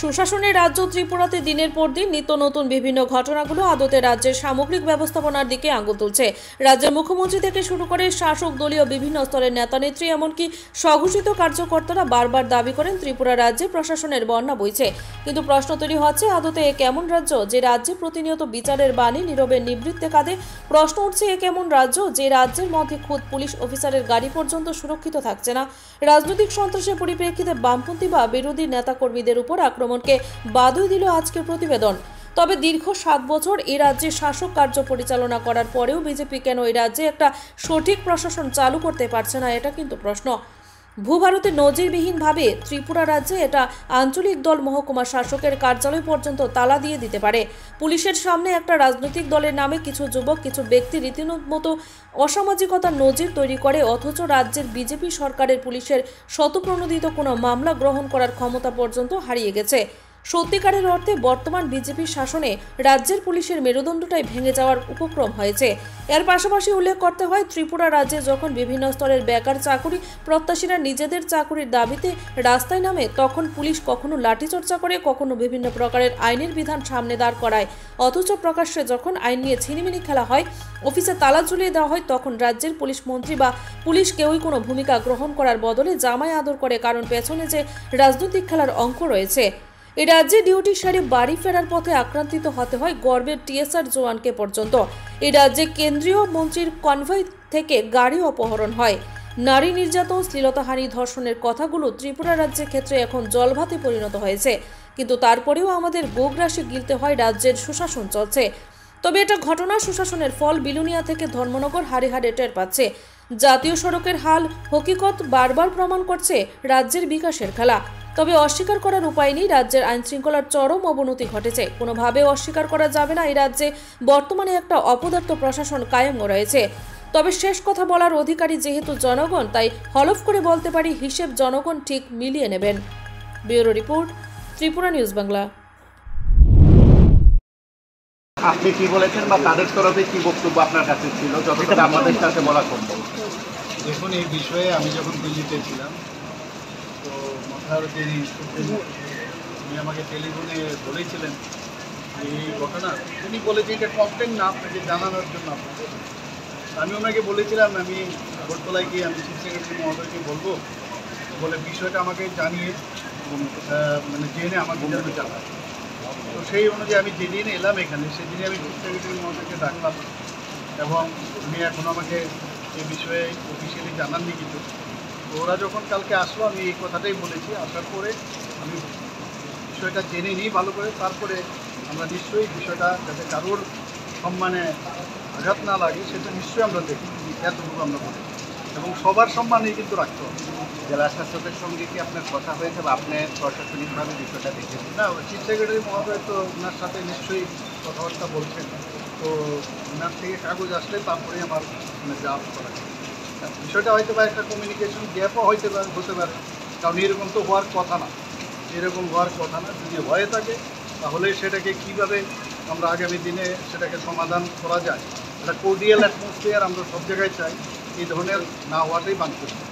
সুশাসনের রাজ্য ত্রিপুরাতে দিনের পর দিন নিত্য নতুন বিভিন্ন ঘটনাগুলো আদতে রাজ্যের সামগ্রিক ব্যবস্থাপনার দিকে আঙুল তুলছে। রাজ্যের মুখ্যমন্ত্রী থেকে শুরু করে শাসক দলীয় বিভিন্ন স্তরের নেতানেত্রী এমনকি স্বঘোষিত কার্যকর্তারা বারবার দাবি করেন ত্রিপুরা রাজ্যে প্রশাসনের বন্যা বইছে। কিন্তু প্রশ্ন তৈরি হচ্ছে, আদতে এ কেমন রাজ্য যে রাজ্যে প্রতিনিয়ত বিচারের বাণী নীরবে নিবৃত্তে কাঁদে? প্রশ্ন উঠছে, এ কেমন রাজ্য যে রাজ্যের মধ্যে খোদ পুলিশ অফিসারের গাড়ি পর্যন্ত সুরক্ষিত থাকছে না? রাজনৈতিক সন্ত্রাসের পরিপ্রেক্ষিতে বামপন্থী বা বিরোধী নেতাকর্মীদের উপর আক্রমণকে বাদই দিল আজকের প্রতিবেদন। তবে দীর্ঘ 7 বছর এই রাজ্যে শাসক কার্য পরিচালনা করার পরেও বিজেপি কেন এই রাজ্যে একটা সঠিক প্রশাসন চালু করতে পারছে না, এটা কিন্তু প্রশ্ন। ভূভারতে নজিরবিহীনভাবে ত্রিপুরা রাজ্যে এটা আঞ্চলিক দল মহকুমা শাসকের কার্যালয় পর্যন্ত তালা দিয়ে দিতে পারে। পুলিশের সামনে একটা রাজনৈতিক দলের নামে কিছু যুবক, কিছু ব্যক্তি রীতিমতো অসামাজিকতার নজির তৈরি করে, অথচ রাজ্যের বিজেপি সরকারের পুলিশের শতপ্রণোদিত কোনো মামলা গ্রহণ করার ক্ষমতা পর্যন্ত হারিয়ে গেছে। সত্যিকারের অর্থে বর্তমান বিজেপি শাসনে রাজ্যের পুলিশের মেরুদণ্ডটাই ভেঙে যাওয়ার উপক্রম হয়েছে। এর পাশাপাশি উল্লেখ করতে হয়, ত্রিপুরা রাজ্যে যখন বিভিন্ন স্তরের বেকার চাকুরি প্রত্যাশীরা নিজেদের চাকুরির দাবিতে রাস্তায় নামে, তখন পুলিশ কখনো লাঠিচর্চা করে, কখনো বিভিন্ন প্রকারের আইনের বিধান সামনে দাঁড় করায়। অথচ প্রকাশ্যে যখন আইন নিয়ে ছিনিমিনি খেলা হয়, অফিসে তালা ঝুলিয়ে দেওয়া হয়, তখন রাজ্যের পুলিশ মন্ত্রী বা পুলিশ কেউই কোনো ভূমিকা গ্রহণ করার বদলে জামাই আদর করে, কারণ পেছনে যে রাজনৈতিক খেলার অঙ্ক রয়েছে। এই রাজ্যে ডিউটি সারি বাড়ি ফেরার পথে আক্রান্তিত হতে হয় গর্বের টিএসআর জওয়ানকে পর্যন্ত। এই রাজ্যে কেন্দ্রীয় মন্ত্রীর কনভয় থেকে গাড়ি অপহরণ হয়। নারী নির্যাতন, শ্লীলতাহানি, ধর্ষণের কথাগুলো ত্রিপুরা রাজ্যের ক্ষেত্রে এখন জলভাতে পরিণত হয়েছে। কিন্তু তারপরেও আমাদের গোগ্রাসে গিলতে হয় রাজ্যের সুশাসন চলছে। তবে এটা ঘটনা, সুশাসনের ফল বিলুনিয়া থেকে ধর্মনগর হাড়ে টের পাচ্ছে। জাতীয় সড়কের হাল হকিকত বারবার প্রমাণ করছে রাজ্যের বিকাশের খেলা। তবে অস্বীকার করার উপায় নেই, রাজ্যের আইনশৃঙ্খলার চরম অবনতি ঘটেছে। কোনোভাবে অস্বীকার করা যাবে না, এই রাজ্যে বর্তমানে একটা অপদার্থ প্রশাসন কায়েম রয়েছে। তবে শেষ কথা বলার অধিকারী যেহেতু জনগণ, তাই হলফ করে বলতে পারি, হিসেব জনগণ ঠিক মিলিয়ে নেবেন। Bureau report, Tripura news Bangla. আপনি কি বলেছেন বা তাদের তরফে কি বক্তব্য আপনার কাছে ছিল, যতটা আমাদের সাথে বলা সম্ভব? দেখুন, এই বিষয়ে আমি যখন দিল্লিতে ছিলাম, তো মথারতের উনি আমাকে টেলিফোনে বলেছিলেন এই ঘটনা। উনি বলেছেন এটা কমপ্লেন না, আপনাকে জানানোর জন্য। আমি ওনাকে বলেছিলাম আমি আগরতলায় গিয়ে আমি চিফ সেক্রেটারি মহোদয়কে বলবো, বলে বিষয়টা আমাকে জানিয়ে মানে জেনে আমার বিধানকে জানায়। তো সেই অনুযায়ী আমি যেদিন এলাম এখানে, সেদিনই আমি চিফ সেক্রেটারি মহোদয়কে ডাকলাম এবং উনি এখন আমাকে এই বিষয়ে অফিসিয়ালি জানাননি কিছু। তো ওরা যখন কালকে আসলো, আমি এই কথাটাই বলেছি। আসার পরে আমি বিষয়টা জেনে নিই ভালো করে, তারপরে আমরা নিশ্চয়ই বিষয়টা যাতে কারোর সম্মানে আঘাত না লাগে সেটা নিশ্চয়ই আমরা দেখি, এতটুকু আমরা বলি, এবং সবার সম্মানেই কিন্তু রাখতে হবে। জেলা শাসকের সঙ্গে কি আপনার কথা হয়েছে বা আপনি প্রশাসনিকভাবে বিষয়টা দেখেছেন? না, চিফ সেক্রেটারি মহোদয় তো ওনার সাথে নিশ্চয়ই কথাবার্তা বলছেন। তো ওনার থেকে কাগজ আসলে তারপরেই আমার যা করা যায়। বিষয়টা হয়তো বা একটা কমিউনিকেশন গ্যাপও হতে পারে, কারণ এরকম তো হওয়ার কথা না, এরকম হওয়ার কথা না। যদি হয়ে থাকে তাহলে সেটাকে কীভাবে আমরা আগামী দিনে সেটাকে সমাধান করা যায়, একটা কোর্ডিয়াল অ্যাটমসফিয়ার আমরা সব জায়গায় চাই। এই ধরনের না হওয়াটাই বাঞ্ছনীয়।